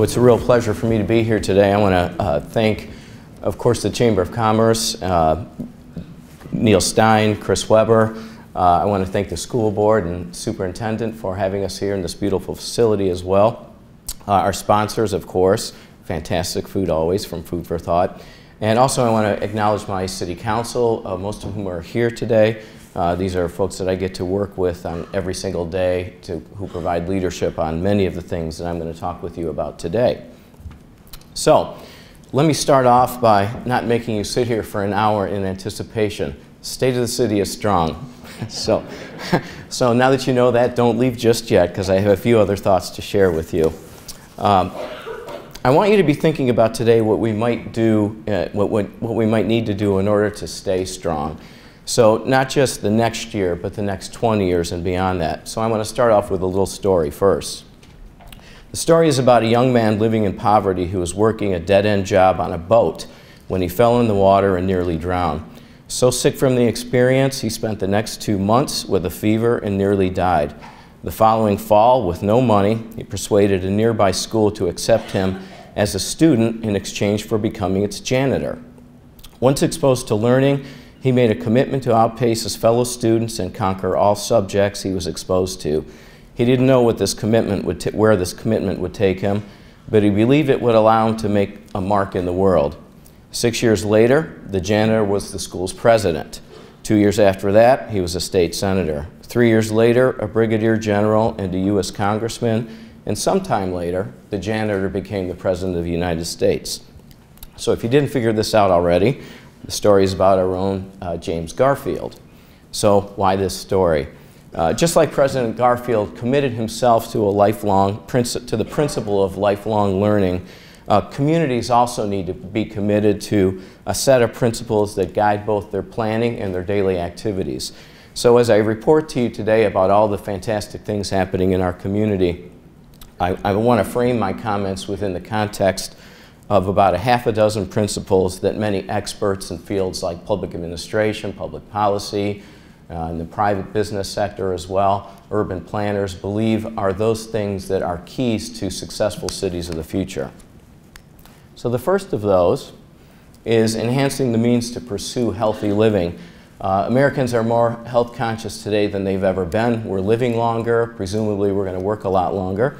So it's a real pleasure for me to be here today. I want to thank, of course, the Chamber of Commerce, Neil Stein, Chris Weber. I want to thank the school board and superintendent for having us here in this beautiful facility as well. Our sponsors, of course, fantastic food always from Food for Thought. And also I want to acknowledge my city council, most of whom are here today. These are folks that I get to work with on every single day who provide leadership on many of the things that I'm going to talk with you about today. So let me start off by not making you sit here for an hour in anticipation. State of the city is strong. So now that you know that, don't leave just yet, because I have a few other thoughts to share with you. I want you to be thinking about today what we might do, what we might need to do in order to stay strong. So not just the next year, but the next 20 years and beyond that. So I want to start off with a little story first. The story is about a young man living in poverty who was working a dead-end job on a boat when he fell in the water and nearly drowned. So sick from the experience, he spent the next 2 months with a fever and nearly died. The following fall, with no money, he persuaded a nearby school to accept him as a student in exchange for becoming its janitor. Once exposed to learning, he made a commitment to outpace his fellow students and conquer all subjects he was exposed to. He didn't know what this commitment where this commitment would take him, but he believed it would allow him to make a mark in the world. 6 years later, the janitor was the school's president. 2 years after that, he was a state senator. 3 years later, a brigadier general and a U.S. congressman, and sometime later, the janitor became the president of the United States. So if you didn't figure this out already, the story is about our own James Garfield. So why this story? Just like President Garfield committed himself to the principle of lifelong learning, communities also need to be committed to a set of principles that guide both their planning and their daily activities. So as I report to you today about all the fantastic things happening in our community, I want to frame my comments within the context of about a half a dozen principles that many experts in fields like public administration, public policy, and the private business sector as well, urban planners believe are those things that are keys to successful cities of the future. So the first of those is enhancing the means to pursue healthy living. Americans are more health conscious today than they've ever been. We're living longer, presumably we're going to work a lot longer.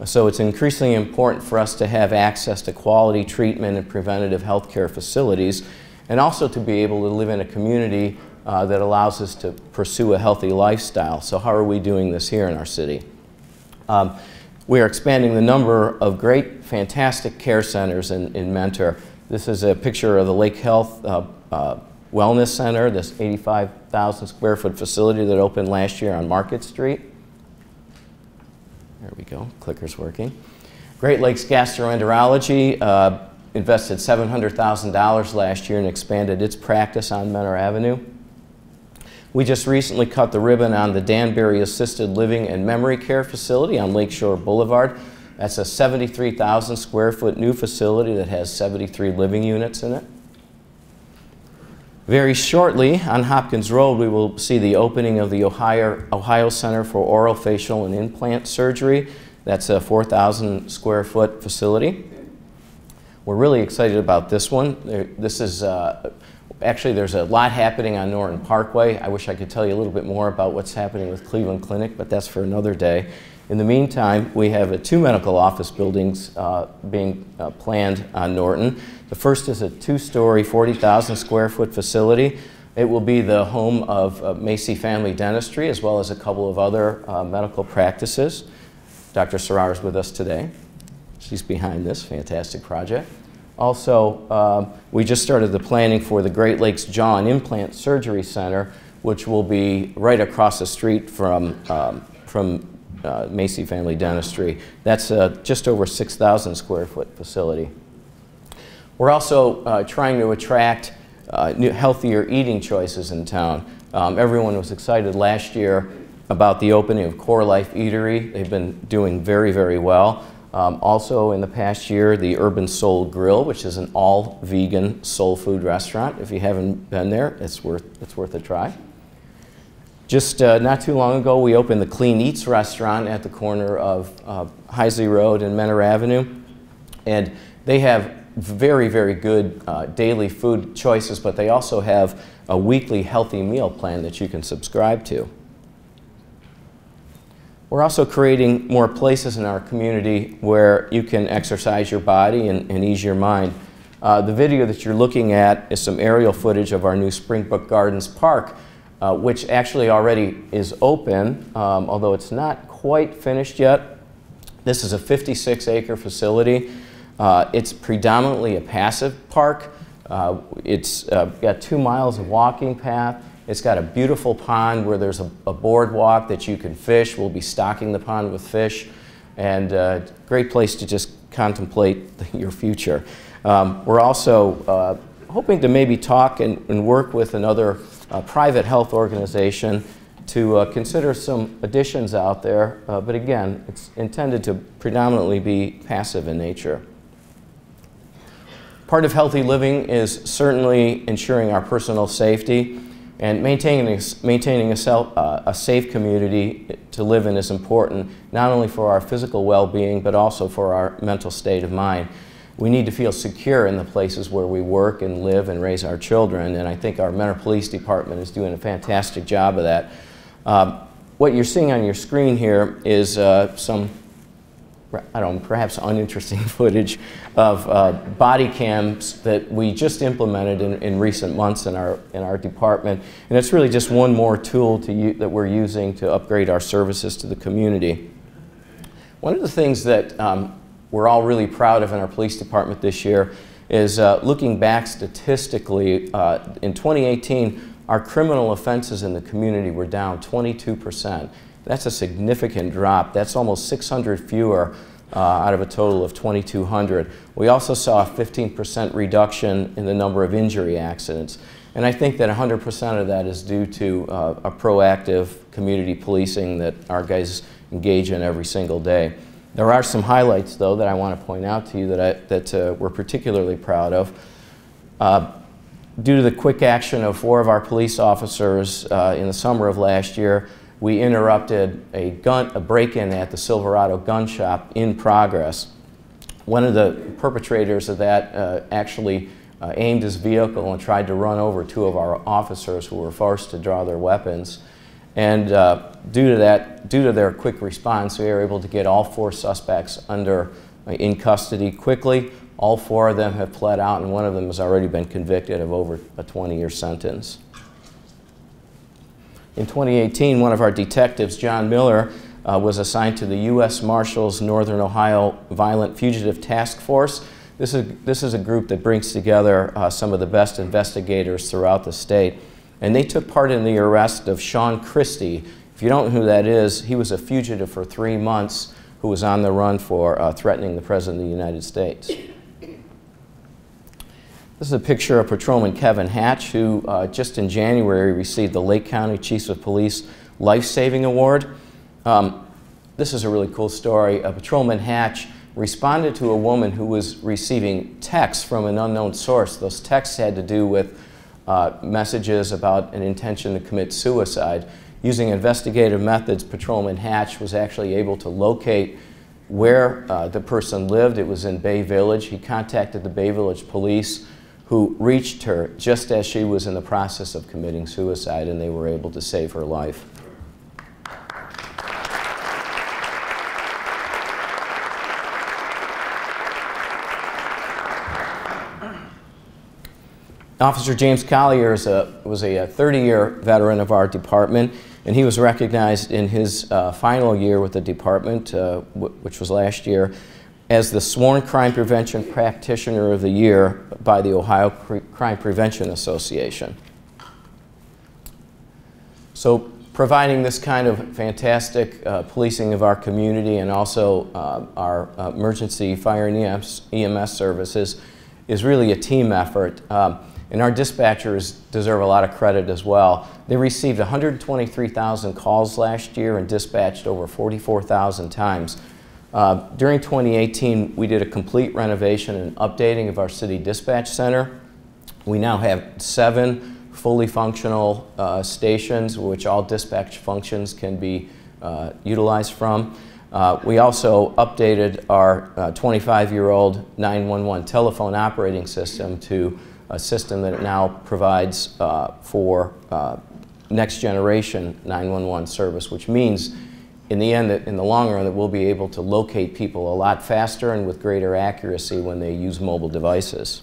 So it's increasingly important for us to have access to quality treatment and preventative health care facilities, and also to be able to live in a community that allows us to pursue a healthy lifestyle. So how are we doing this here in our city? We are expanding the number of great, fantastic care centers in Mentor. This is a picture of the Lake Health Wellness Center, this 85,000 square foot facility that opened last year on Market Street. There we go, clicker's working. Great Lakes Gastroenterology invested $700,000 last year and expanded its practice on Mentor Avenue. We just recently cut the ribbon on the Danbury Assisted Living and Memory Care Facility on Lakeshore Boulevard. That's a 73,000 square foot new facility that has 73 living units in it. Very shortly, on Hopkins Road, we will see the opening of the Ohio Center for Oral, Facial, and Implant Surgery. That's a 4,000 square foot facility. We're really excited about this one. Actually, there's a lot happening on Norton Parkway. I wish I could tell you a little bit more about what's happening with Cleveland Clinic, but that's for another day. In the meantime, we have 2 medical office buildings being planned on Norton. The first is a 2-story, 40,000 square foot facility. It will be the home of Macy Family Dentistry, as well as a couple of other medical practices. Dr. Sarar is with us today. She's behind this fantastic project. Also, we just started the planning for the Great Lakes Jaw and Implant Surgery Center, which will be right across the street from Macy Family Dentistry. That's just over 6,000 square foot facility. We're also trying to attract healthier eating choices in town. Everyone was excited last year about the opening of Core Life Eatery. They've been doing very, very well. Also in the past year, the Urban Soul Grill, which is an all-vegan soul food restaurant. If you haven't been there, it's worth a try. Just not too long ago, we opened the Clean Eats restaurant at the corner of Heisley Road and Mentor Avenue. And they have very, very good daily food choices, but they also have a weekly healthy meal plan that you can subscribe to. We're also creating more places in our community where you can exercise your body and ease your mind. The video that you're looking at is some aerial footage of our new Springbrook Gardens Park, which actually already is open, although it's not quite finished yet. This is a 56-acre facility. It's predominantly a passive park. It's got 2 miles of walking path. It's got a beautiful pond where there's a boardwalk that you can fish. We'll be stocking the pond with fish, and great place to just contemplate your future. We're also hoping to maybe talk and work with another private health organization to consider some additions out there, but again, it's intended to predominantly be passive in nature. Part of healthy living is certainly ensuring our personal safety, and maintaining a safe community to live in is important, not only for our physical well-being, but also for our mental state of mind. We need to feel secure in the places where we work and live and raise our children, and I think our Mentor Police Department is doing a fantastic job of that. What you're seeing on your screen here is some, I don't know, perhaps uninteresting footage of body cams that we just implemented in recent months in our department, and it's really just one more tool that we're using to upgrade our services to the community. One of the things that we're all really proud of in our police department this year is looking back statistically. In 2018, our criminal offenses in the community were down 22%. That's a significant drop. That's almost 600 fewer out of a total of 2,200. We also saw a 15% reduction in the number of injury accidents. And I think that 100% of that is due to a proactive community policing that our guys engage in every single day. There are some highlights, though, that I want to point out to you that we're particularly proud of. Due to the quick action of 4 of our police officers in the summer of last year, we interrupted a break-in at the Silverado gun shop in progress. One of the perpetrators of that actually aimed his vehicle and tried to run over 2 of our officers who were forced to draw their weapons. And due to their quick response, we were able to get all 4 suspects in custody quickly. All 4 of them have pled out, and one of them has already been convicted of over a 20-year sentence. In 2018, one of our detectives, John Miller, was assigned to the U.S. Marshals Northern Ohio Violent Fugitive Task Force. This is a group that brings together some of the best investigators throughout the state. And they took part in the arrest of Sean Christie. If you don't know who that is, he was a fugitive for 3 months who was on the run for threatening the President of the United States. This is a picture of Patrolman Kevin Hatch, who just in January received the Lake County Chiefs of Police Life-Saving Award. This is a really cool story. Patrolman Hatch responded to a woman who was receiving texts from an unknown source. Those texts had to do with messages about an intention to commit suicide. Using investigative methods, Patrolman Hatch was actually able to locate where the person lived. It was in Bay Village. He contacted the Bay Village police, who reached her just as she was in the process of committing suicide, and they were able to save her life. Officer James Collier was a 30-year veteran of our department, and he was recognized in his final year with the department, which was last year, as the Sworn Crime Prevention Practitioner of the Year by the Ohio Crime Prevention Association. So providing this kind of fantastic policing of our community and also our emergency fire and EMS services is really a team effort. And our dispatchers deserve a lot of credit as well. They received 123,000 calls last year and dispatched over 44,000 times. During 2018, we did a complete renovation and updating of our city dispatch center. We now have 7 fully functional stations, which all dispatch functions can be utilized from. We also updated our 25-year-old 911 telephone operating system to a system that it now provides for next generation 911 service, which means in the end, in the long run, that we'll be able to locate people a lot faster and with greater accuracy when they use mobile devices.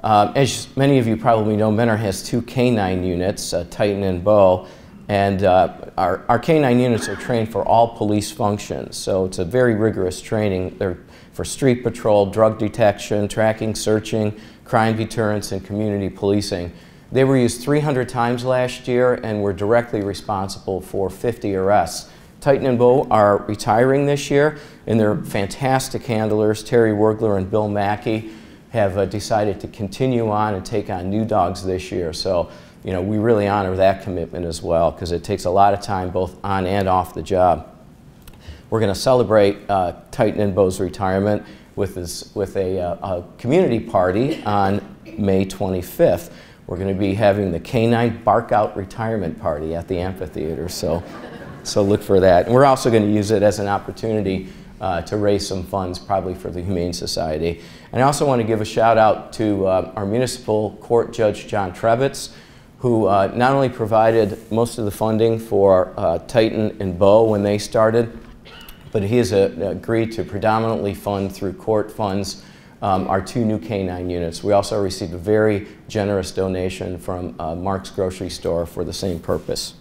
As many of you probably know, Mentor has two K-9 units, Titan and Bo, and our K-9 units are trained for all police functions, so it's a very rigorous training. They're for street patrol, drug detection, tracking, searching, crime deterrence, and community policing. They were used 300 times last year and were directly responsible for 50 arrests. Titan and Bo are retiring this year, and they're fantastic handlers. Terry Wergler and Bill Mackey have decided to continue on and take on new dogs this year. So, you know, we really honor that commitment as well, because it takes a lot of time both on and off the job. We're going to celebrate Titan and Bo's retirement with a community party on May 25th. We're going to be having the K-9 Bark Out Retirement Party at the amphitheater, so look for that. And we're also going to use it as an opportunity to raise some funds, probably for the Humane Society. And I also want to give a shout out to our municipal court judge, John Trevitz, who not only provided most of the funding for Titan and Bo when they started, but he has agreed to predominantly fund through court funds our two new K-9 units. We also received a very generous donation from Mark's Grocery Store for the same purpose.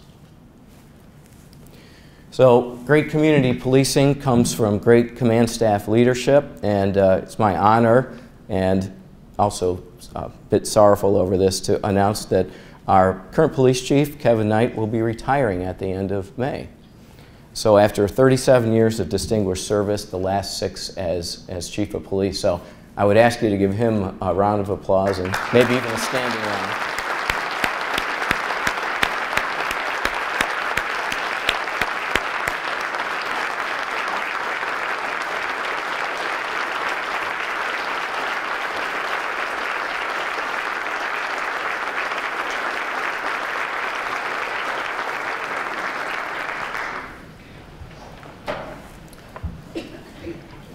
So great community policing comes from great command staff leadership, and it's my honor and also a bit sorrowful over this to announce that our current police chief, Kevin Knight, will be retiring at the end of May. So after 37 years of distinguished service, the last 6 as chief of police. So I would ask you to give him a round of applause and maybe even a standing round.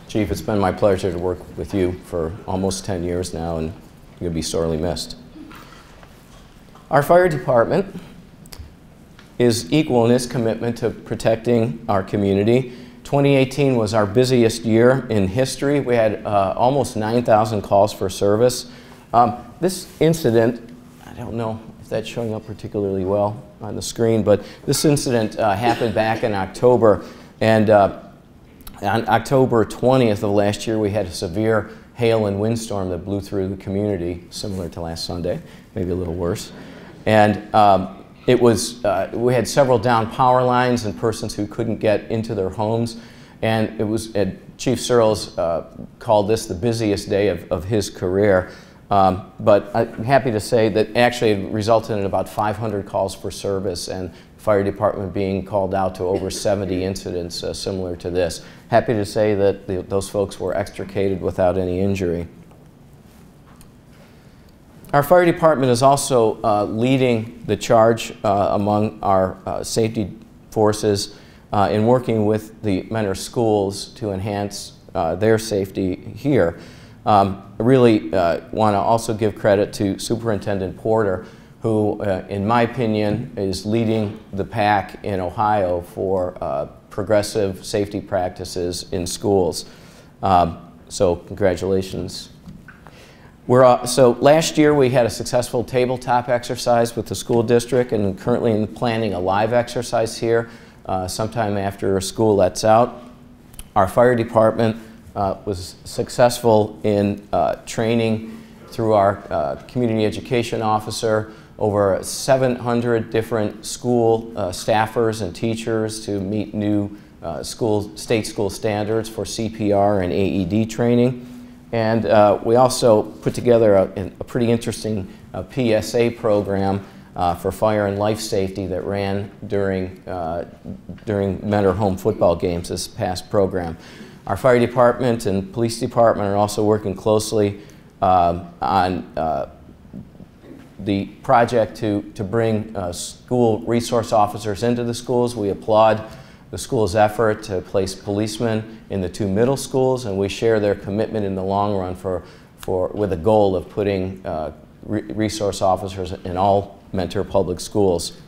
Chief, it's been my pleasure to work with you for almost 10 years now, and you'll be sorely missed. Our fire department is equal in its commitment to protecting our community. 2018 was our busiest year in history. We had almost 9,000 calls for service. This incident, I don't know if that's showing up particularly well on the screen, but this incident happened back in October, and on October 20th of last year, we had a severe hail and windstorm that blew through the community, similar to last Sunday, maybe a little worse. And we had several down power lines and persons who couldn't get into their homes. And it was, Chief Searles called this the busiest day of his career. But I'm happy to say that actually it resulted in about 500 calls for service and fire department being called out to over 70 incidents similar to this. Happy to say that those folks were extricated without any injury. Our fire department is also leading the charge among our safety forces in working with the Mentor schools to enhance their safety here. I really want to also give credit to Superintendent Porter, who, in my opinion, is leading the pack in Ohio for progressive safety practices in schools. So congratulations. So last year we had a successful tabletop exercise with the school district, and currently planning a live exercise here sometime after school lets out. Our fire department was successful in training through our community education officer over 700 different school staffers and teachers to meet new state school standards for CPR and AED training. And we also put together a pretty interesting PSA program for fire and life safety that ran during Mentor home football games this past program. Our fire department and police department are also working closely on the project to bring school resource officers into the schools. We applaud the school's effort to place policemen in the 2 middle schools, and we share their commitment in the long run with a goal of putting resource officers in all Mentor public schools.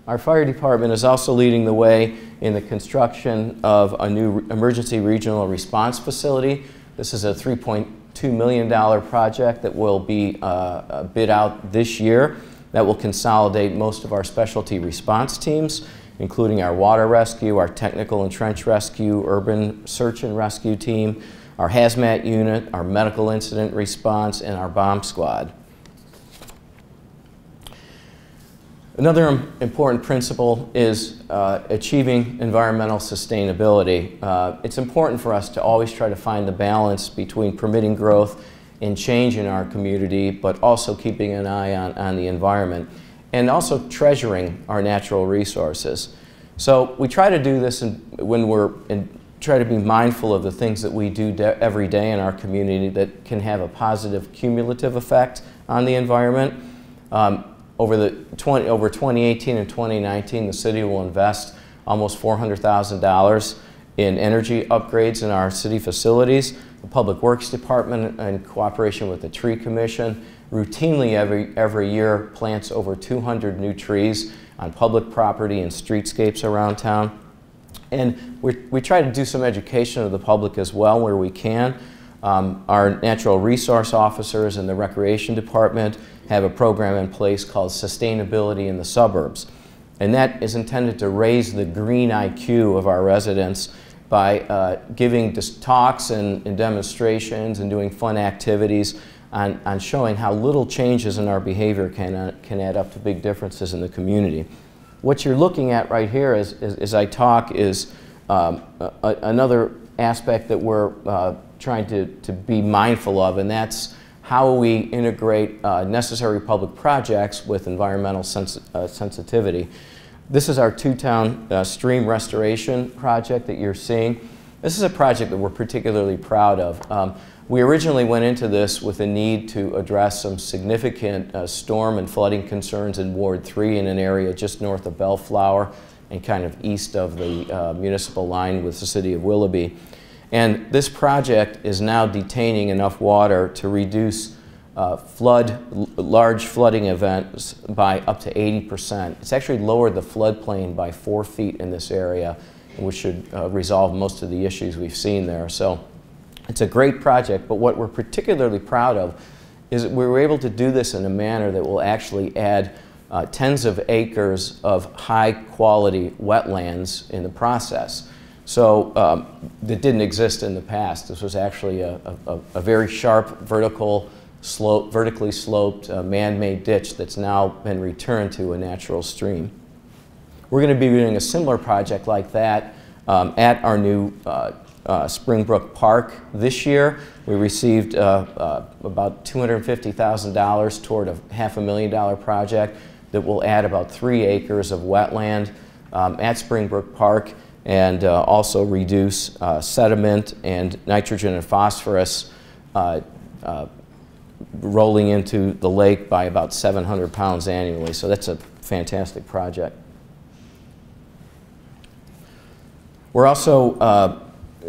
Our fire department is also leading the way in the construction of a new emergency regional response facility. This is a $3.2 million project that will be bid out this year that will consolidate most of our specialty response teams, including our water rescue, our technical and trench rescue, urban search and rescue team, our hazmat unit, our medical incident response, and our bomb squad. Another important principle is achieving environmental sustainability. It's important for us to always try to find the balance between permitting growth and change in our community, but also keeping an eye on the environment, and also treasuring our natural resources. So we try to do this try to be mindful of the things that we do every day in our community that can have a positive cumulative effect on the environment. Over 2018 and 2019, the city will invest almost $400,000 in energy upgrades in our city facilities. The Public Works Department, in cooperation with the Tree Commission, routinely every year plants over 200 new trees on public property and streetscapes around town. And we try to do some education of the public as well where we can. Our natural resource officers in the Recreation Department have a program in place called Sustainability in the Suburbs. And that is intended to raise the green IQ of our residents by giving talks and demonstrations and doing fun activities on showing how little changes in our behavior can add up to big differences in the community. What you're looking at right here as I talk is another aspect that we're trying to be mindful of, and that's how we integrate necessary public projects with environmental sensitivity. This is our two-town stream restoration project that you're seeing. This is a project that we're particularly proud of. We originally went into this with a need to address some significant storm and flooding concerns in Ward 3 in an area just north of Bellflower and kind of east of the municipal line with the city of Willoughby. And this project is now detaining enough water to reduce large flooding events by up to 80%. It's actually lowered the floodplain by 4 feet in this area, which should resolve most of the issues we've seen there. So it's a great project, but what we're particularly proud of is that we were able to do this in a manner that will actually add tens of acres of high-quality wetlands in the process. So that didn't exist in the past. This was actually a very sharp vertically sloped man-made ditch that's now been returned to a natural stream. We're going to be doing a similar project like that at our new Springbrook Park this year. We received about $250,000 toward a $500,000 project that will add about 3 acres of wetland at Springbrook Park, and also reduce sediment and nitrogen and phosphorus rolling into the lake by about 700 pounds annually. So that's a fantastic project. We're also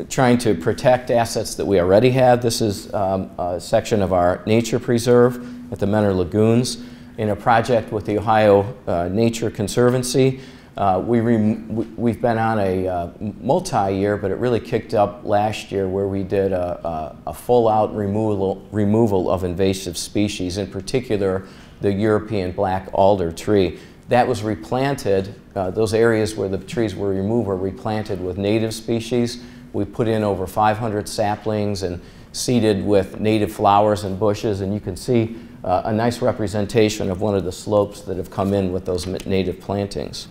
trying to protect assets that we already have. This is a section of our nature preserve at the Mentor Lagoons in a project with the Ohio Nature Conservancy. We've been on a multi-year, but it really kicked up last year where we did a full-out removal of invasive species, in particular the European black alder tree. That was replanted, those areas where the trees were removed were replanted with native species. We put in over 500 saplings and seeded with native flowers and bushes, and you can see a nice representation of one of the slopes that have come in with those native plantings.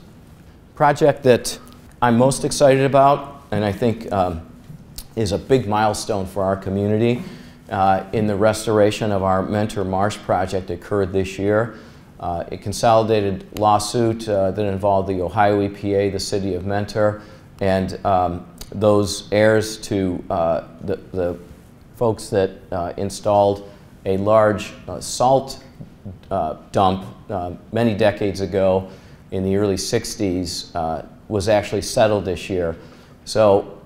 Project that I'm most excited about, and I think is a big milestone for our community in the restoration of our Mentor Marsh project, occurred this year. A consolidated lawsuit that involved the Ohio EPA, the city of Mentor, and those heirs to the folks that installed a large salt dump many decades ago in the early 60s was actually settled this year. So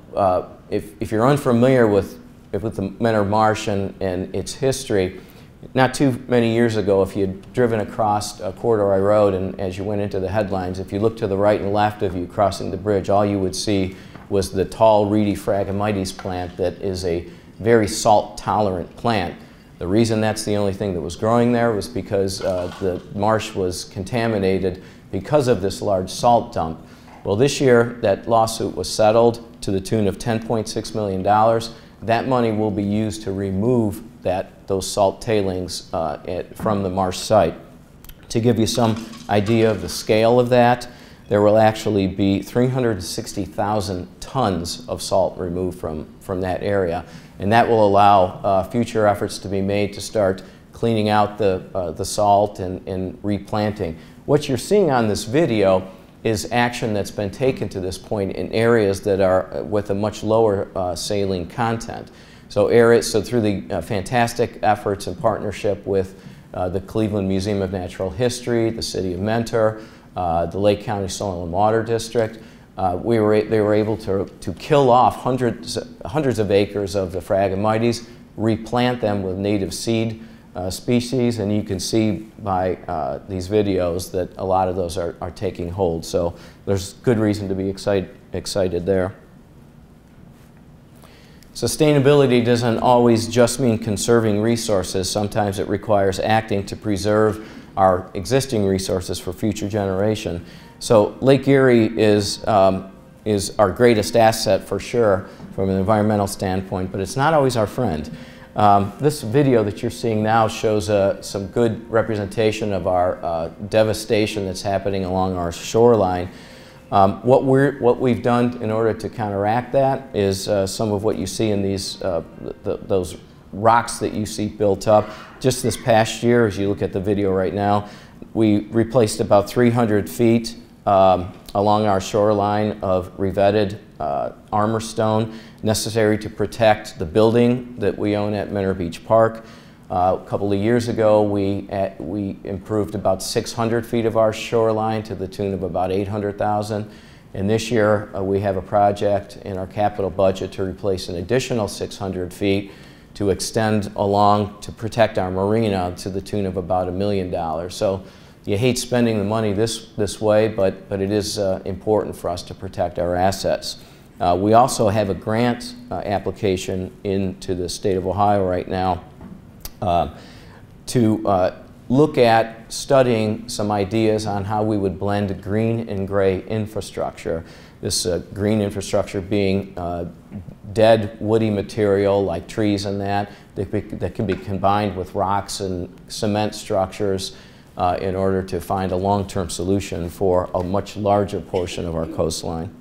if you're unfamiliar with the Menor Marsh and its history, not too many years ago, if you had driven across Corduroy Road and as you went into the headlines, if you looked to the right and left of you crossing the bridge, all you would see was the tall, reedy Phragmites plant that is a very salt-tolerant plant. The reason that's the only thing that was growing there was because the marsh was contaminated because of this large salt dump. Well, this year, that lawsuit was settled to the tune of $10.6 million. That money will be used to remove those salt tailings from the marsh site. To give you some idea of the scale of that, there will actually be 360,000 tons of salt removed from that area. And that will allow future efforts to be made to start cleaning out the salt and replanting. What you're seeing on this video is action that's been taken to this point in areas that are with a much lower saline content. So through the fantastic efforts and partnership with the Cleveland Museum of Natural History, the City of Mentor, the Lake County Soil and Water District, they were able to kill off hundreds of acres of the Phragmites, replant them with native seed species, and you can see by these videos that a lot of those are taking hold. So there's good reason to be excited there. Sustainability doesn't always just mean conserving resources. Sometimes it requires acting to preserve our existing resources for future generation. So Lake Erie is our greatest asset for sure from an environmental standpoint, but it's not always our friend. This video that you're seeing now shows some good representation of our devastation that's happening along our shoreline. What we've done in order to counteract that is some of what you see in those rocks that you see built up. Just this past year, as you look at the video right now, we replaced about 300 feet along our shoreline of revetted armor stone necessary to protect the building that we own at Menor Beach Park. A couple of years ago, we improved about 600 feet of our shoreline to the tune of about $800,000. And this year, we have a project in our capital budget to replace an additional 600 feet to extend along to protect our marina to the tune of about $1 million. So you hate spending the money this way, but it is important for us to protect our assets. We also have a grant application into the state of Ohio right now to look at studying some ideas on how we would blend green and gray infrastructure. This green infrastructure being dead woody material like trees and that can be combined with rocks and cement structures in order to find a long-term solution for a much larger portion of our coastline.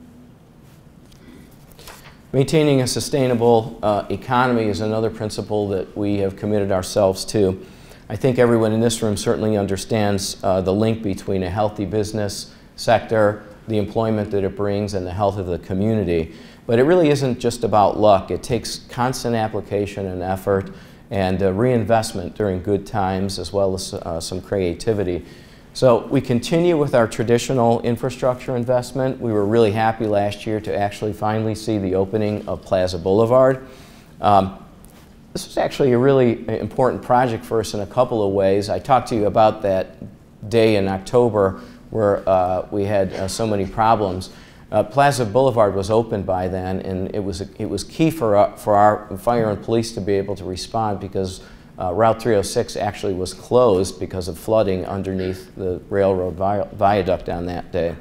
Maintaining a sustainable economy is another principle that we have committed ourselves to. I think everyone in this room certainly understands the link between a healthy business sector, the employment that it brings, and the health of the community. But it really isn't just about luck. It takes constant application and effort and reinvestment during good times, as well as some creativity. So we continue with our traditional infrastructure investment. We were really happy last year to actually finally see the opening of Plaza Boulevard. This was actually a really important project for us in a couple of ways. I talked to you about that day in October where we had so many problems. Plaza Boulevard was opened by then, and it was key for our fire and police to be able to respond because Route 306 actually was closed because of flooding underneath the railroad viaduct on that day.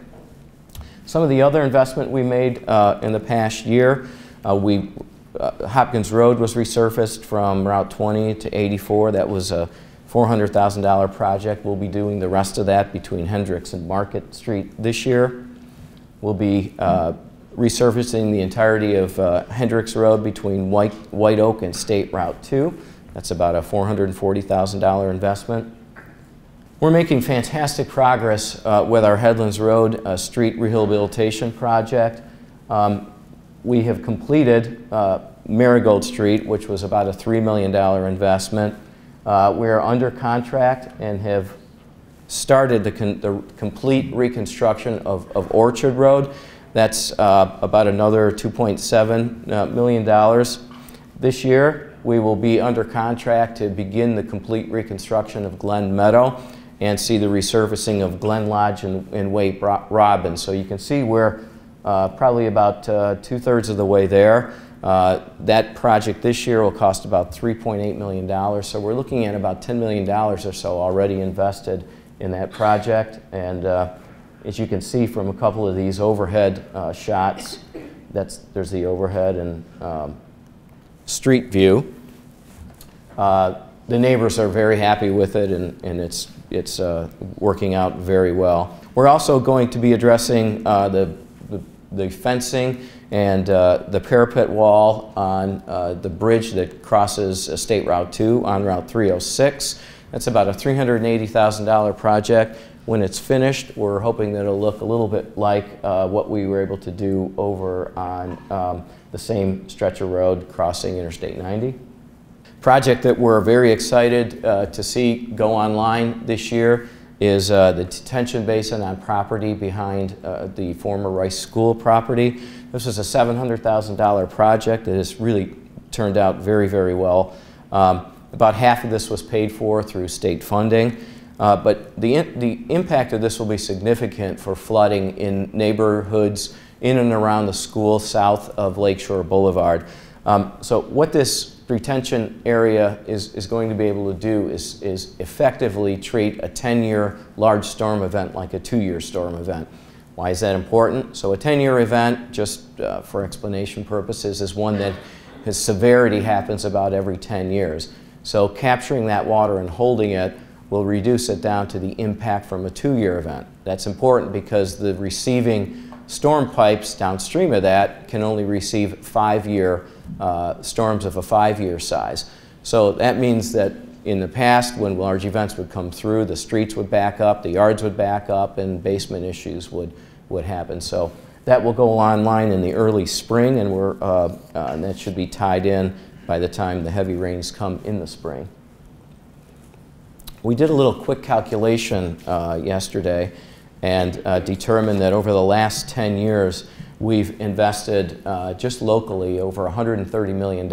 Some of the other investment we made in the past year, Hopkins Road was resurfaced from Route 20 to 84. That was a $400,000 project. We'll be doing the rest of that between Hendricks and Market Street this year. We'll be resurfacing the entirety of Hendricks Road between White Oak and State Route 2. That's about a $440,000 investment. We're making fantastic progress with our Headlands Road street rehabilitation project. We have completed Marigold Street, which was about a $3 million investment. We're under contract and have started the complete reconstruction of Orchard Road. That's about another $2.7 million. This year, we will be under contract to begin the complete reconstruction of Glen Meadow and see the resurfacing of Glen Lodge and Waite Robin. So you can see we're probably about 2/3 of the way there. That project this year will cost about $3.8 million. So we're looking at about $10 million or so already invested in that project. And as you can see from a couple of these overhead shots, there's the overhead and street view. The neighbors are very happy with it, and it's working out very well. We're also going to be addressing the fencing and the parapet wall on the bridge that crosses State Route 2 on Route 306. That's about a $380,000 project. When it's finished, we're hoping that it'll look a little bit like what we were able to do over on the same stretch of road crossing Interstate 90. Project that we're very excited to see go online this year is the detention basin on property behind the former Rice School property. This is a $700,000 project that has really turned out very, very well. About half of this was paid for through state funding, but the impact of this will be significant for flooding in neighborhoods in and around the school south of Lakeshore Boulevard. So what this retention area is going to be able to do is effectively treat a 10-year large storm event like a 2-year storm event. Why is that important? So a 10-year event, just for explanation purposes, is one that his severity happens about every 10 years. So capturing that water and holding it will reduce it down to the impact from a 2-year event. That's important because the receiving storm pipes downstream of that can only receive 5-year storms of a 5-year size. So that means that in the past, when large events would come through, the streets would back up, the yards would back up, and basement issues would happen. So that will go online in the early spring, and and that should be tied in by the time the heavy rains come in the spring. We did a little quick calculation yesterday and determined that over the last 10 years, we've invested just locally over $130 million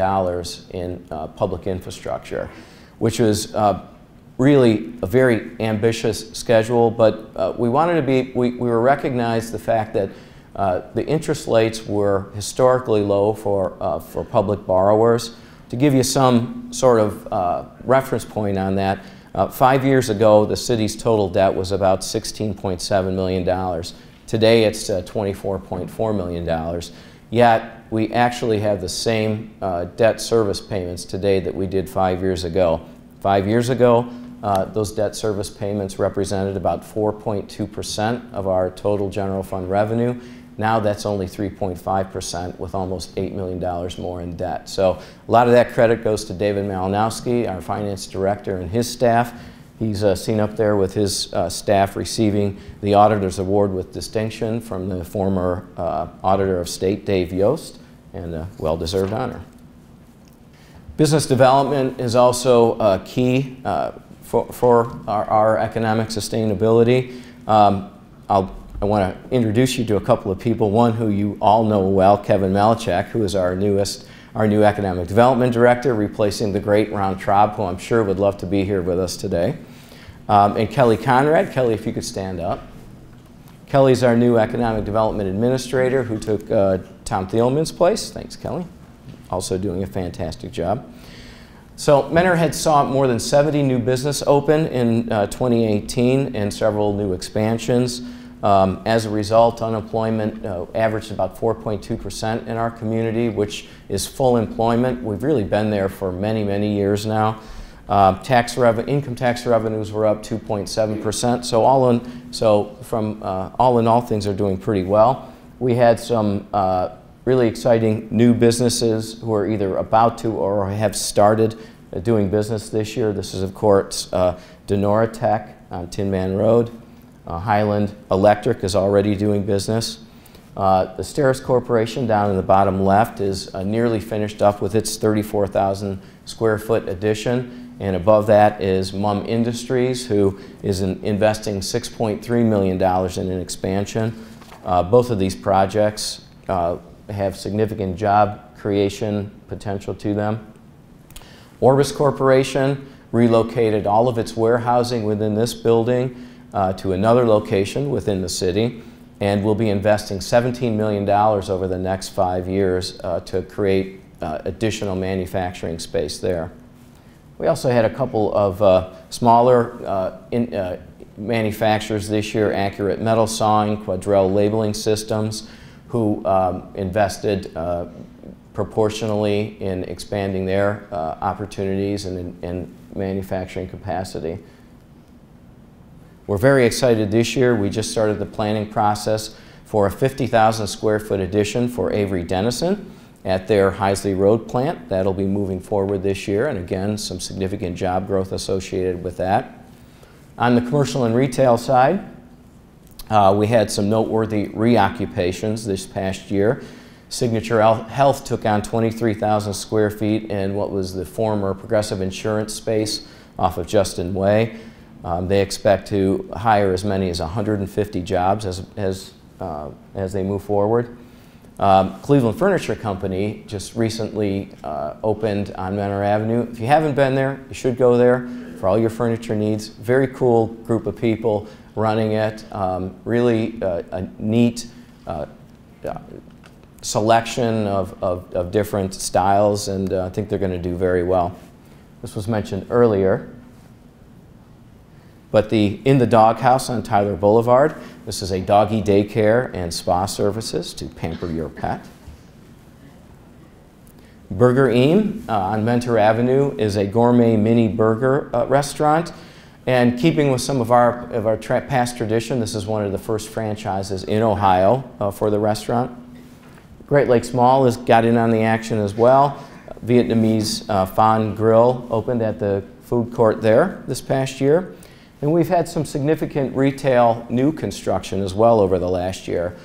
in public infrastructure, which was really a very ambitious schedule, but we wanted to be, we were recognized the fact that the interest rates were historically low for public borrowers. To give you some sort of reference point on that, 5 years ago, the city's total debt was about $16.7 million. Today, it's $24.4 million. Yet, we actually have the same debt service payments today that we did 5 years ago. 5 years ago, those debt service payments represented about 4.2% of our total general fund revenue. Now that's only 3.5% with almost $8 million more in debt. So a lot of that credit goes to David Malinowski, our finance director, and his staff. He's seen up there with his staff receiving the Auditor's Award with distinction from the former Auditor of State, Dave Yost, and a well-deserved honor. Business development is also key for our economic sustainability. I want to introduce you to a couple of people. One who you all know well, Kevin Melichek, who is our new economic development director, replacing the great Ron Traub, who I'm sure would love to be here with us today. And Kelly Conrad. Kelly, if you could stand up. Kelly's our new economic development administrator who took Tom Thielman's place. Thanks, Kelly. Also doing a fantastic job. So Mentor had saw more than 70 new business open in 2018 and several new expansions. As a result, unemployment averaged about 4.2% in our community, which is full employment. We've really been there for many, many years now. Income tax revenues were up 2.7%. So all in all, things are doing pretty well. We had some really exciting new businesses who are either about to or have started doing business this year. This is, of course, Denora Tech on Tin Man Road. Highland Electric is already doing business. The Steris Corporation down in the bottom left is nearly finished up with its 34,000 square foot addition, And above that is Mum Industries, who is investing $6.3 million in an expansion. Both of these projects have significant job creation potential to them. Orbis Corporation relocated all of its warehousing within this building to another location within the city, and will be investing $17 million over the next 5 years to create additional manufacturing space there. We also had a couple of smaller manufacturers this year, Accurate Metal Sawing, Quadrell Labeling Systems, who invested proportionally in expanding their opportunities and manufacturing capacity. We're very excited this year. We just started the planning process for a 50,000 square foot addition for Avery Dennison at their Heisley Road plant. That'll be moving forward this year, and again, some significant job growth associated with that. On the commercial and retail side, we had some noteworthy reoccupations this past year. Signature Health took on 23,000 square feet in what was the former Progressive Insurance space off of Justin Way. They expect to hire as many as 150 jobs as they move forward. Cleveland Furniture Company just recently opened on Menor Avenue. If you haven't been there, you should go there for all your furniture needs. Very cool group of people running it. Really a neat selection of different styles, and I think they're going to do very well. This was mentioned earlier, but in the Doghouse on Tyler Boulevard, this is a doggy daycare and spa services to pamper your pet. Burger Eam on Mentor Avenue is a gourmet mini burger restaurant. And keeping with some of our past tradition, this is one of the first franchises in Ohio for the restaurant. Great Lakes Mall has got in on the action as well. Vietnamese Phan Grill opened at the food court there this past year. And we've had some significant retail new construction as well over the last year.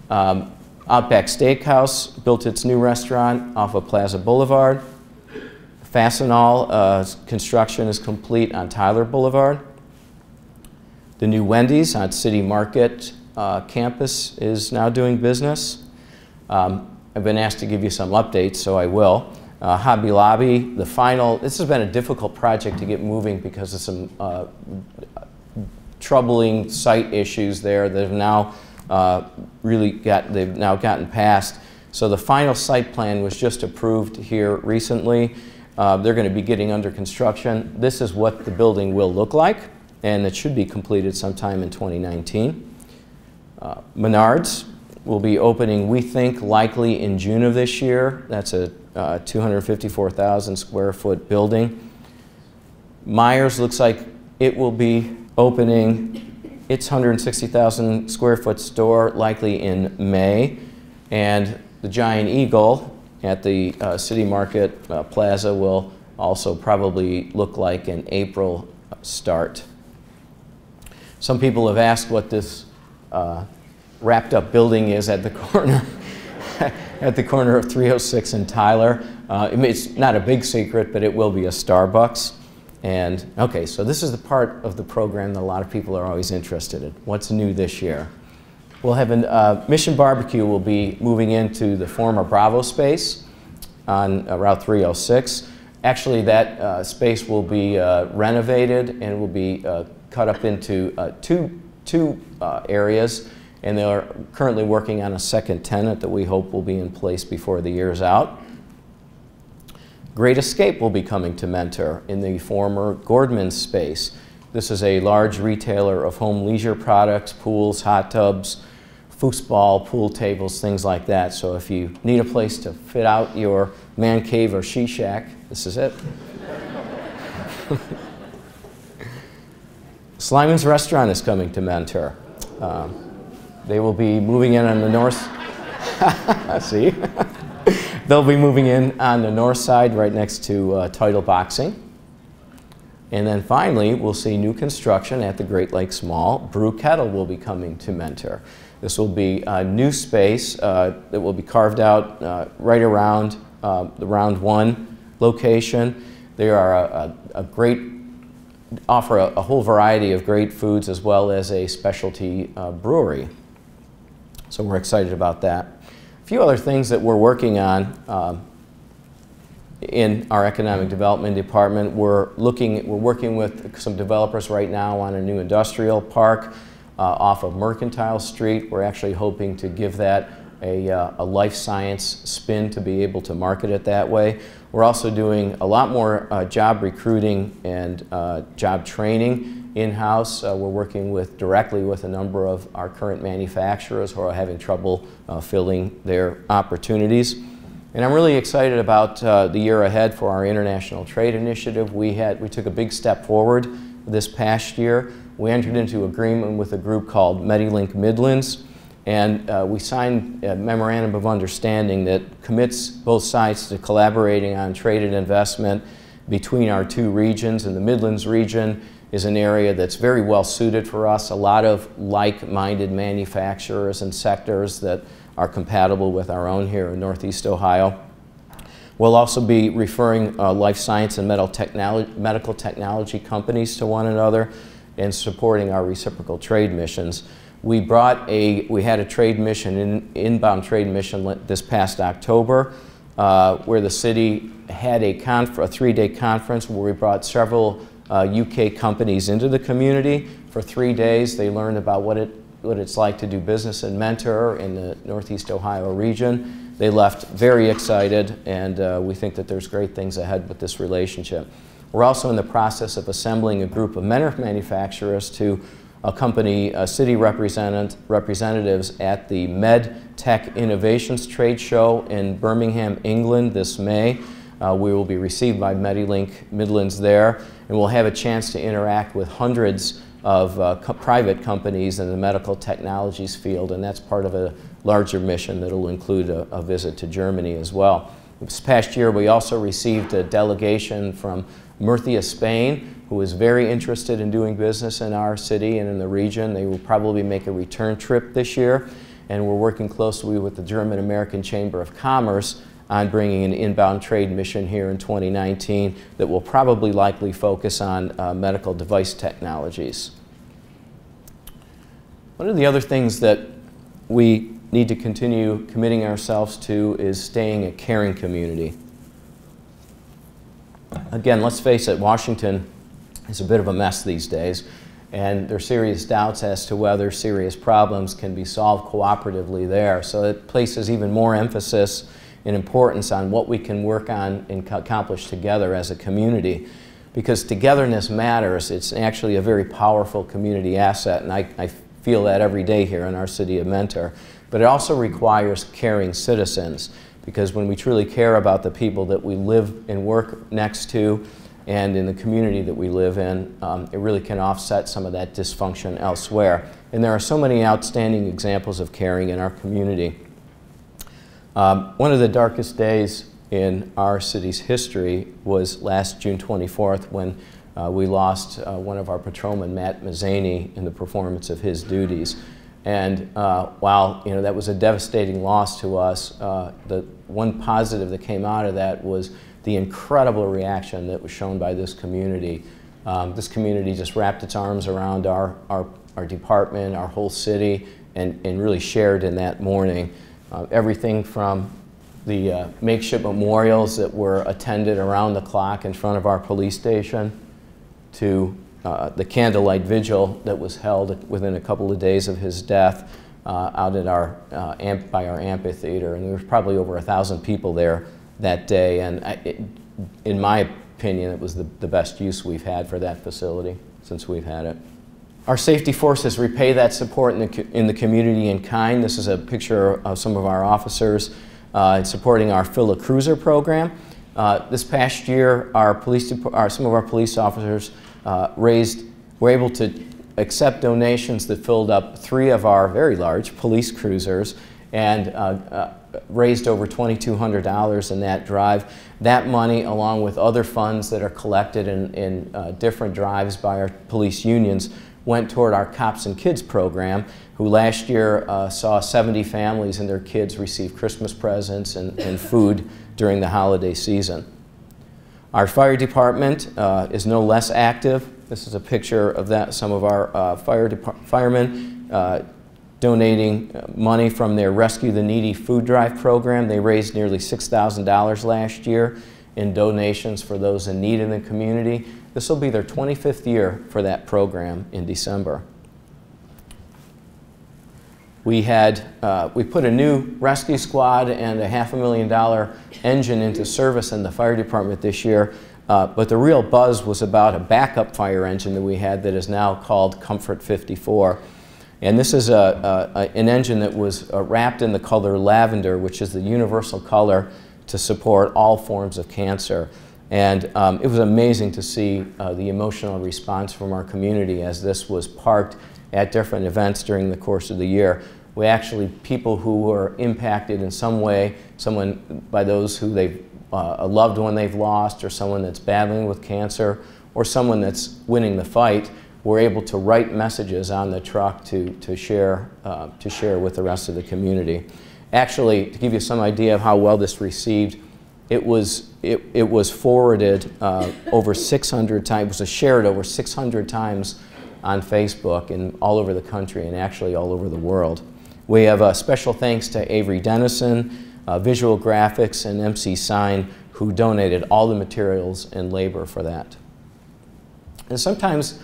Outback Steakhouse built its new restaurant off of Plaza Boulevard. Fastenal construction is complete on Tyler Boulevard. The new Wendy's on City Market campus is now doing business. I've been asked to give you some updates, so I will. Hobby Lobby, this has been a difficult project to get moving because of some troubling site issues there that have now they've now gotten passed. So the final site plan was just approved here recently. They're going to be getting under construction. This is what the building will look like, and it should be completed sometime in 2019. Menards will be opening, we think, likely in June of this year. That's a 254,000 square foot building. Myers looks like it will be opening its 160,000 square foot store likely in May, and the Giant Eagle at the City Market Plaza will also probably look like an April start. Some people have asked what this wrapped up building is at the corner at the corner of 306 and Tyler. It's not a big secret, but it will be a Starbucks. And okay, so this is the part of the program that a lot of people are always interested in. What's new this year? We'll have Mission Barbecue will be moving into the former Bravo space on Route 306. Actually, that space will be renovated and will be cut up into two areas, and they are currently working on a second tenant that we hope will be in place before the year's out. Great Escape will be coming to Mentor in the former Gordman space. This is a large retailer of home leisure products, pools, hot tubs, foosball, pool tables, things like that. So if you need a place to fit out your man cave or she shack, this is it. Slyman's Restaurant is coming to Mentor. They will be moving in on the north. See? They'll be moving in on the north side right next to Title Boxing. And then finally, we'll see new construction at the Great Lakes Mall. Brew Kettle will be coming to Mentor. This will be a new space that will be carved out right around the Round 1 location. They are offer a whole variety of great foods as well as a specialty brewery. So we're excited about that. A few other things that we're working on in our economic development department. We're working with some developers right now on a new industrial park off of Mercantile Street. We're actually hoping to give that a life science spin to be able to market it that way. We're also doing a lot more job recruiting and job training in-house. We're working directly with a number of our current manufacturers who are having trouble filling their opportunities. And I'm really excited about the year ahead for our international trade initiative. We took a big step forward this past year. We entered into agreement with a group called Medilink Midlands, and we signed a memorandum of understanding that commits both sides to collaborating on trade and investment between our two regions. And the Midlands region is an area that's very well suited for us. A lot of like-minded manufacturers and sectors that are compatible with our own here in Northeast Ohio. We'll also be referring life science and medical technology companies to one another and supporting our reciprocal trade missions. We had a trade mission, inbound trade mission this past October where the city had a 3-day conference where we brought several UK companies into the community. For 3 days they learned about what it's like to do business in Mentor in the Northeast Ohio region. They left very excited, and we think that there's great things ahead with this relationship. We're also in the process of assembling a group of Mentor manufacturers to accompany city representatives at the MedTech Innovations Trade Show in Birmingham, England this May. We will be received by Medilink Midlands there, and we'll have a chance to interact with hundreds of private companies in the medical technologies field, and that's part of a larger mission that will include a visit to Germany as well. This past year we also received a delegation from Murcia, Spain, who is very interested in doing business in our city and in the region. They will probably make a return trip this year, and we're working closely with the German American Chamber of Commerce on bringing an inbound trade mission here in 2019 that will probably likely focus on medical device technologies. One of the other things that we need to continue committing ourselves to is staying a caring community. Again, let's face it, Washington is a bit of a mess these days, and there are serious doubts as to whether serious problems can be solved cooperatively there. So it places even more emphasis and importance on what we can work on and accomplish together as a community, because togetherness matters. It's actually a very powerful community asset, and I feel that every day here in our city of Mentor. But it also requires caring citizens, because when we truly care about the people that we live and work next to and in the community that we live in, it really can offset some of that dysfunction elsewhere. And there are so many outstanding examples of caring in our community. One of the darkest days in our city's history was last June 24th when we lost one of our patrolmen, Matt Mazzani, in the performance of his duties. And while that was a devastating loss to us, the one positive that came out of that was the incredible reaction that was shown by this community. This community just wrapped its arms around our department, our whole city, and really shared in that mourning. Everything from the makeshift memorials that were attended around the clock in front of our police station to the candlelight vigil that was held within a couple of days of his death out at by our amphitheater. And there was probably over 1,000 people there that day, and in my opinion it was the best use we've had for that facility since we've had it. Our safety forces repay that support in the community in kind. This is a picture of some of our officers supporting our Fill a Cruiser program. This past year some of our police officers were able to accept donations that filled up 3 of our very large police cruisers and raised over $2,200 in that drive. That money, along with other funds that are collected in different drives by our police unions, went toward our Cops and Kids program, who last year saw 70 families and their kids receive Christmas presents and food during the holiday season. Our fire department is no less active. This is a picture of that, some of our firemen donating money from their Rescue the Needy food drive program. They raised nearly $6,000 last year in donations for those in need in the community. This will be their 25th year for that program in December. We put a new rescue squad and a $500,000 engine into service in the fire department this year, but the real buzz was about a backup fire engine that we had that is now called Comfort 54. And this is an engine that was wrapped in the color lavender, which is the universal color to support all forms of cancer. And it was amazing to see the emotional response from our community as this was parked at different events during the course of the year. We actually, people who were impacted in some way, by those who they've, a loved one they've lost, or someone that's battling with cancer, or someone that's winning the fight, were able to write messages on the truck to share with the rest of the community. Actually, to give you some idea of how well this received, it was forwarded over 600 times, it was shared over 600 times on Facebook and all over the country and actually all over the world. We have a special thanks to Avery Dennison, Visual Graphics, and MC Sign, who donated all the materials and labor for that. And sometimes,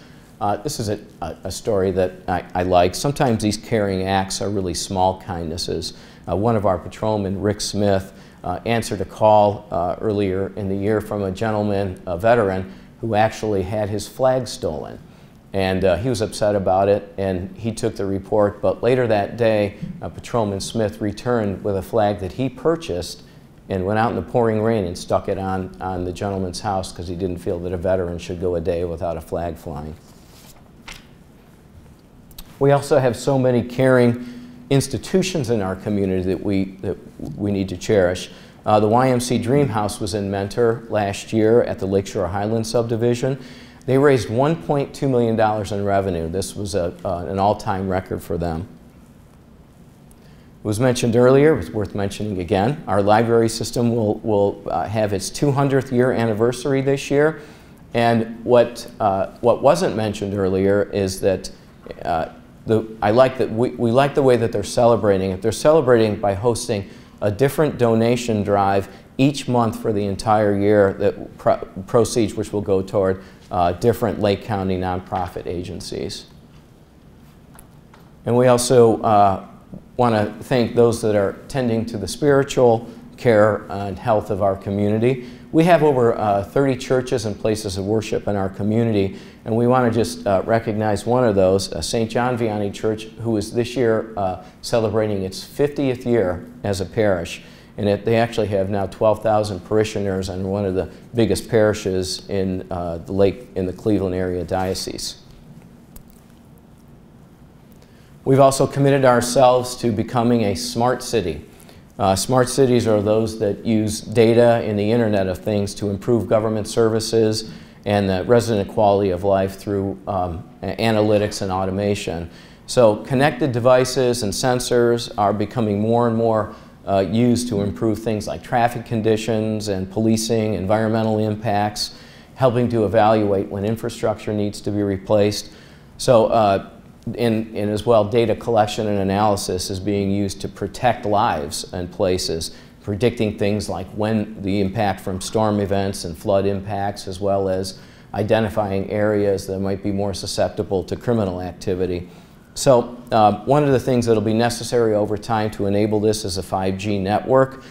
this is a story that I like, sometimes these caring acts are really small kindnesses. One of our patrolmen, Rick Smith, answered a call earlier in the year from a gentleman, a veteran, who actually had his flag stolen. And he was upset about it, and he took the report. But later that day, Patrolman Smith returned with a flag that he purchased and went out in the pouring rain and stuck it on the gentleman's house because he didn't feel that a veteran should go a day without a flag flying. We also have so many caring institutions in our community that we need to cherish. The YMC Dream House was in Mentor last year at the Lakeshore Highlands subdivision. They raised $1.2 million in revenue. This was an all-time record for them. It was mentioned earlier, it's worth mentioning again. Our library system will have its 200th year anniversary this year. And what wasn't mentioned earlier is that we like the way that they're celebrating it. They're celebrating by hosting a different donation drive each month for the entire year, that proceeds which will go toward different Lake County nonprofit agencies. And we also want to thank those that are tending to the spiritual care and health of our community. We have over 30 churches and places of worship in our community, and we want to just recognize one of those, St. John Vianney Church, who is this year celebrating its 50th year as a parish. And they actually have now 12,000 parishioners and one of the biggest parishes in the Cleveland area diocese. We've also committed ourselves to becoming a smart city. Smart cities are those that use data and the Internet of Things to improve government services and the resident quality of life through analytics and automation. So connected devices and sensors are becoming more and more used to improve things like traffic conditions and policing, environmental impacts, helping to evaluate when infrastructure needs to be replaced. So, and as well, data collection and analysis is being used to protect lives and places, predicting things like when the impact from storm events and flood impacts, as well as identifying areas that might be more susceptible to criminal activity. So one of the things that will be necessary over time to enable this is a 5G network,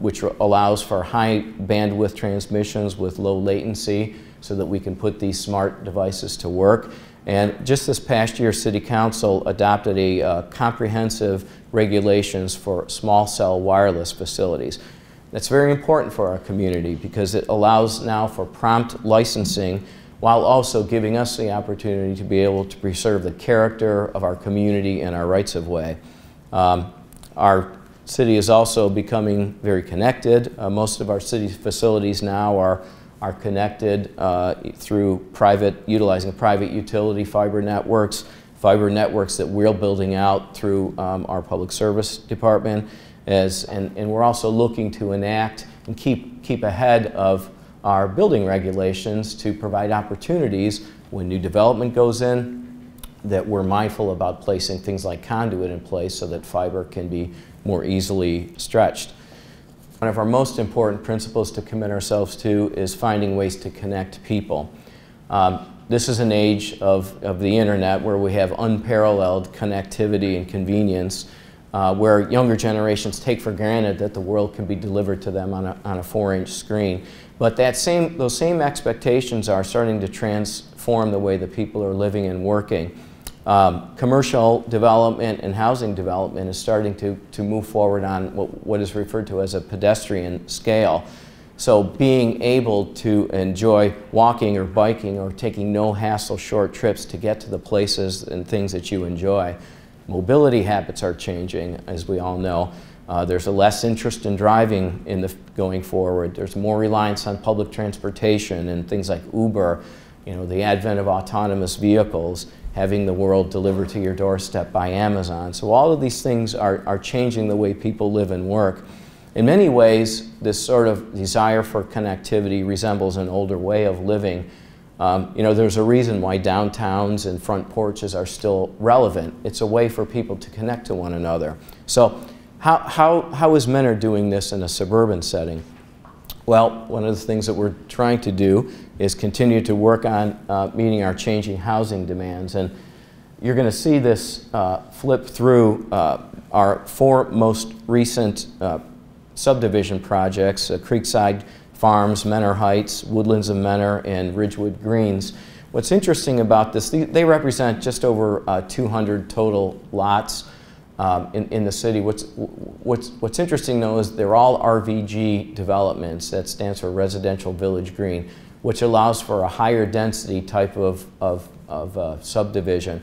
which allows for high bandwidth transmissions with low latency so that we can put these smart devices to work. And just this past year, City Council adopted a comprehensive regulations for small cell wireless facilities. That's very important for our community because it allows now for prompt licensing while also giving us the opportunity to be able to preserve the character of our community and our rights of way. Our city is also becoming very connected. Most of our city facilities now are connected through utilizing private utility fiber networks that we're building out through our public service department. And we're also looking to enact and keep ahead of our building regulations to provide opportunities when new development goes in, that we're mindful about placing things like conduit in place so that fiber can be more easily stretched. One of our most important principles to commit ourselves to is finding ways to connect people. This is an age of the internet where we have unparalleled connectivity and convenience, where younger generations take for granted that the world can be delivered to them on a 4-inch screen. But those same expectations are starting to transform the way that people are living and working. Commercial development and housing development is starting to move forward on what is referred to as a pedestrian scale. So being able to enjoy walking or biking or taking no-hassle short trips to get to the places and things that you enjoy. Mobility habits are changing, as we all know. There's a less interest in driving going forward. There's more reliance on public transportation and things like Uber, the advent of autonomous vehicles, having the world delivered to your doorstep by Amazon. So all of these things are changing the way people live and work. In many ways, this sort of desire for connectivity resembles an older way of living. There's a reason why downtowns and front porches are still relevant. It's a way for people to connect to one another. So how is Mentor doing this in a suburban setting? Well, one of the things that we're trying to do is continue to work on meeting our changing housing demands. And you're going to see this flip through our 4 most recent subdivision projects, Creekside Farms, Mentor Heights, Woodlands of Mentor, and Ridgewood Greens. What's interesting about this, they represent just over 200 total lots in the city. What's interesting though is they're all RVG developments. That stands for Residential Village Green, which allows for a higher density type of subdivision.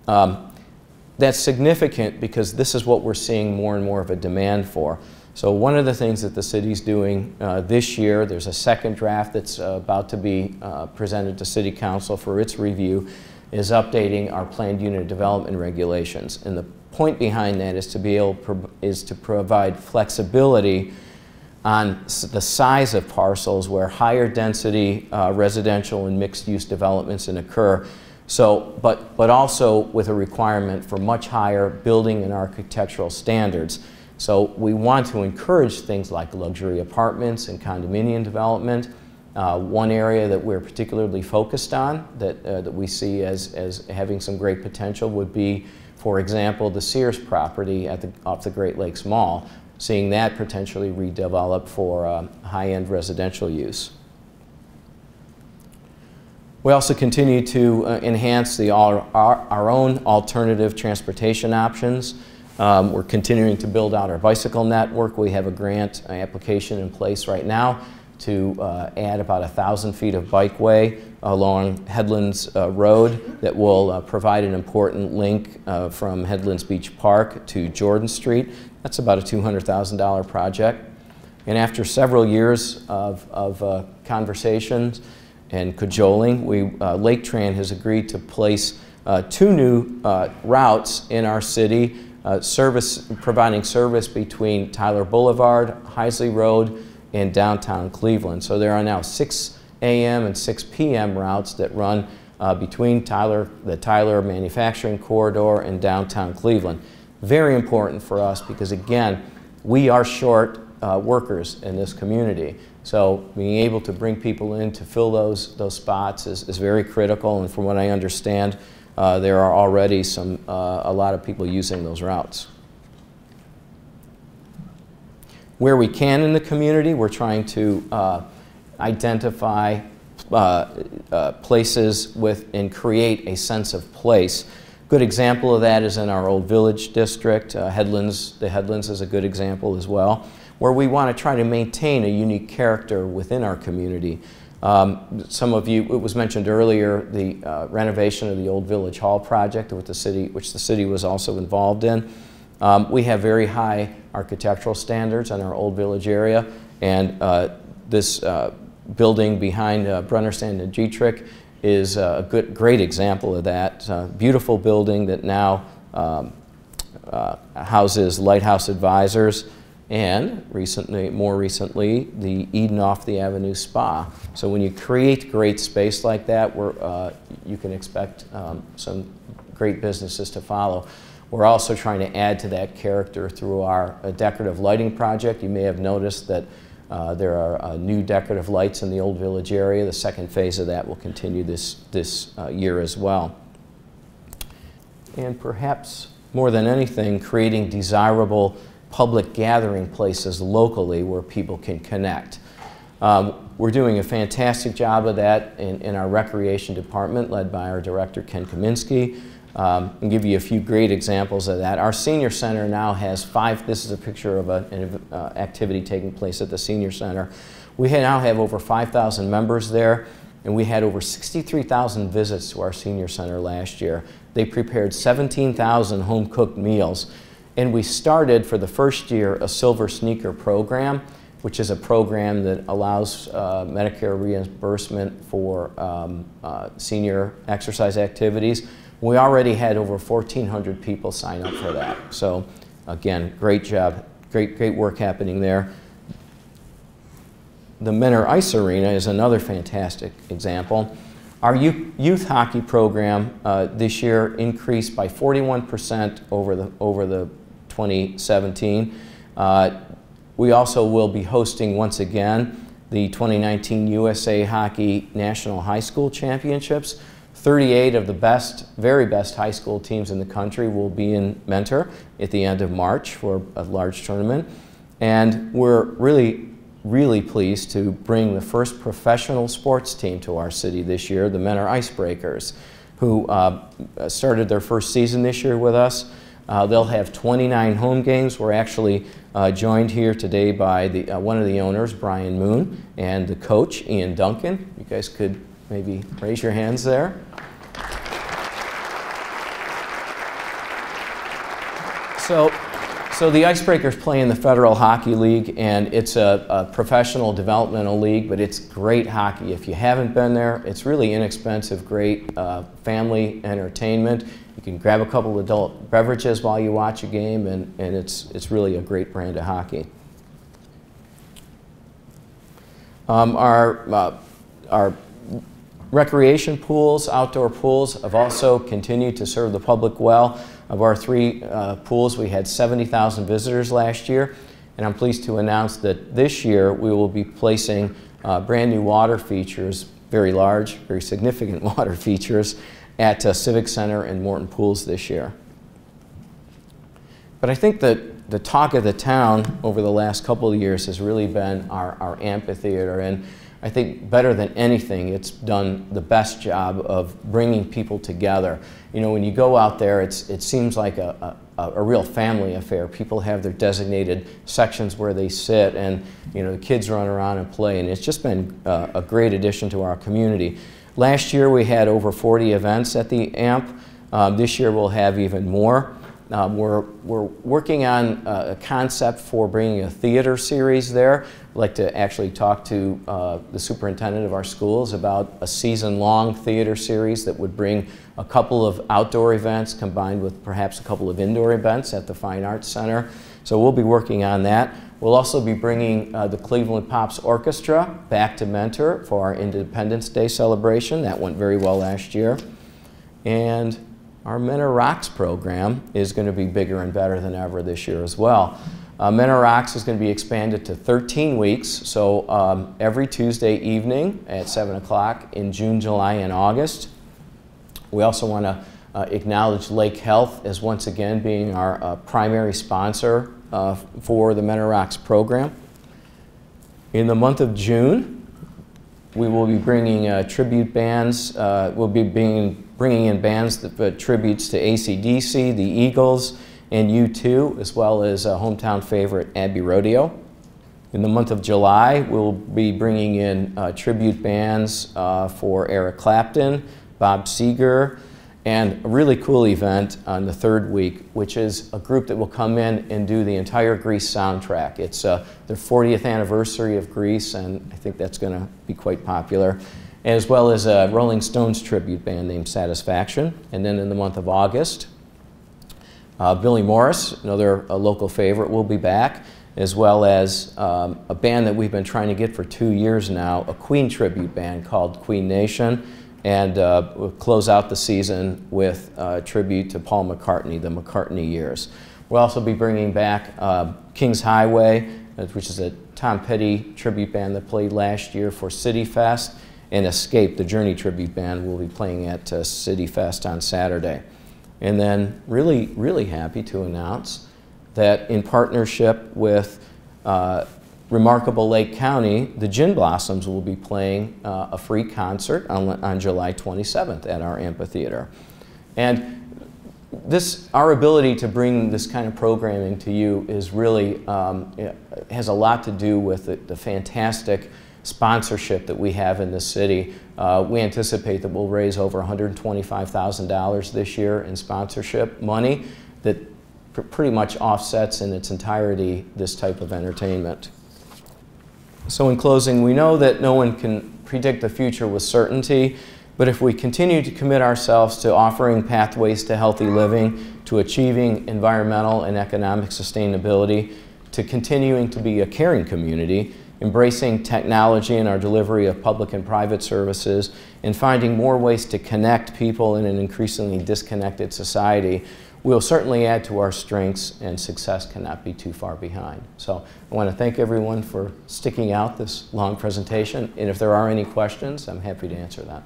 That's significant because this is what we're seeing more and more of a demand for. So one of the things that the city's doing this year, there's a second draft that's about to be presented to City Council for its review, is updating our planned unit development regulations. And the point behind that is to provide flexibility on the size of parcels where higher density residential and mixed use developments can occur. So, but also with a requirement for much higher building and architectural standards. So we want to encourage things like luxury apartments and condominium development. One area that we're particularly focused on that we see as having some great potential would be, for example, the Sears property off the Great Lakes Mall, seeing that potentially redeveloped for high-end residential use. We also continue to enhance our own alternative transportation options. We're continuing to build out our bicycle network. We have a grant application in place right now to add about 1,000 feet of bikeway along Headlands Road that will provide an important link from Headlands Beach Park to Jordan Street. That's about a $200,000 project. And after several years of conversations and cajoling, Lake Tran has agreed to place 2 new routes in our city, providing service between Tyler Boulevard, Heisley Road, and downtown Cleveland. So there are now 6 a.m. and 6 p.m. routes that run between the Tyler Manufacturing Corridor and downtown Cleveland. Very important for us because, again, we are short workers in this community. So being able to bring people in to fill those spots is very critical, and from what I understand, there are already a lot of people using those routes. Where we can in the community, we're trying to identify places and create a sense of place. Good example of that is in our Old Village district. The Headlands is a good example as well, where we want to try to maintain a unique character within our community. Some of you, it was mentioned earlier, the renovation of the Old Village Hall project, which the city was also involved in. We have very high architectural standards in our Old Village area, and this building behind Brunner Sand and Dietrich is a great example of that. Beautiful building that now houses Lighthouse Advisors, and more recently, the Eden Off the Avenue Spa. So when you create great space like that, you can expect some great businesses to follow. We're also trying to add to that character through our decorative lighting project. You may have noticed that there are new decorative lights in the Old Village area. The second phase of that will continue this year as well. And perhaps more than anything, creating desirable public gathering places locally where people can connect. We're doing a fantastic job of that in our recreation department, led by our director, Ken Kaminsky. I'll give you a few great examples of that. Our senior center now has this is a picture of an activity taking place at the senior center. We now have over 5,000 members there, and we had over 63,000 visits to our senior center last year. They prepared 17,000 home-cooked meals, and we started for the first year a Silver Sneaker program, which is a program that allows Medicare reimbursement for senior exercise activities. We already had over 1,400 people sign up for that. So again, great job, great work happening there. The Menor Ice Arena is another fantastic example. Our youth hockey program this year increased by 41% over the 2017. We also will be hosting once again the 2019 USA Hockey National High School Championships. 38 of the very best high school teams in the country will be in Mentor at the end of March for a large tournament. And we're really pleased to bring the first professional sports team to our city this year, the Menor Icebreakers, who started their first season this year with us. They'll have 29 home games. We're actually joined here today by one of the owners, Brian Moon, and the coach, Ian Duncan. You guys could maybe raise your hands there. So the Icebreakers play in the Federal Hockey League, and it's a professional developmental league, but it's great hockey. If you haven't been there, it's really inexpensive, great family entertainment. You can grab a couple adult beverages while you watch a game, and it's really a great brand of hockey. Our recreation pools, outdoor pools, have also continued to serve the public well. Of our 3 pools, we had 70,000 visitors last year, and I'm pleased to announce that this year we will be placing brand new water features, very large, very significant water features, at Civic Center and Morton Pools this year. But I think that the talk of the town over the last couple of years has really been our amphitheater, and I think better than anything, it's done the best job of bringing people together. You know, when you go out there, it seems like a real family affair. People have their designated sections where they sit, and you know, the kids run around and play, and it's just been a great addition to our community. Last year we had over 40 events at the AMP. This year we'll have even more. We're working on a concept for bringing a theater series there. I'd like to actually talk to the superintendent of our schools about a season-long theater series that would bring a couple of outdoor events combined with perhaps a couple of indoor events at the Fine Arts Center. So we'll be working on that. We'll also be bringing the Cleveland Pops Orchestra back to Mentor for our Independence Day celebration. That went very well last year. And our Mentor Rocks program is going to be bigger and better than ever this year as well. Mentor Rocks is going to be expanded to 13 weeks, so every Tuesday evening at 7 o'clock in June, July, and August. We also want to acknowledge Lake Health as once again being our primary sponsor for the Mentor Rocks program. In the month of June, we will be bringing tribute bands. We'll be bringing in bands that tributes to AC/DC, the Eagles, and U2, as well as hometown favorite Abbey Rodeo. In the month of July, we'll be bringing in tribute bands for Eric Clapton, Bob Seger, and a really cool event on the 3rd week, which is a group that will come in and do the entire Grease soundtrack. It's their 40th anniversary of Grease, and I think that's going to be quite popular, as well as a Rolling Stones tribute band named Satisfaction. And then in the month of August, Billy Morris, another local favorite, will be back. as well as a band that we've been trying to get for 2 years now, a Queen tribute band called Queen Nation, and we'll close out the season with a tribute to Paul McCartney, the McCartney years. We'll also be bringing back Kings Highway, which is a Tom Petty tribute band that played last year for City Fest, and Escape, the Journey tribute band, will be playing at City Fest on Saturday. And then really, really happy to announce that in partnership with Remarkable Lake County, the Gin Blossoms will be playing a free concert on July 27th at our amphitheater. And our ability to bring this kind of programming to you is really, has a lot to do with the fantastic sponsorship that we have in the city. We anticipate that we'll raise over $125,000 this year in sponsorship money that pretty much offsets in its entirety this type of entertainment. So in closing, we know that no one can predict the future with certainty, but if we continue to commit ourselves to offering pathways to healthy living, to achieving environmental and economic sustainability, to continuing to be a caring community, embracing technology in our delivery of public and private services, and finding more ways to connect people in an increasingly disconnected society, we'll certainly add to our strengths, and success cannot be too far behind. So I want to thank everyone for sticking out this long presentation, and if there are any questions, I'm happy to answer that.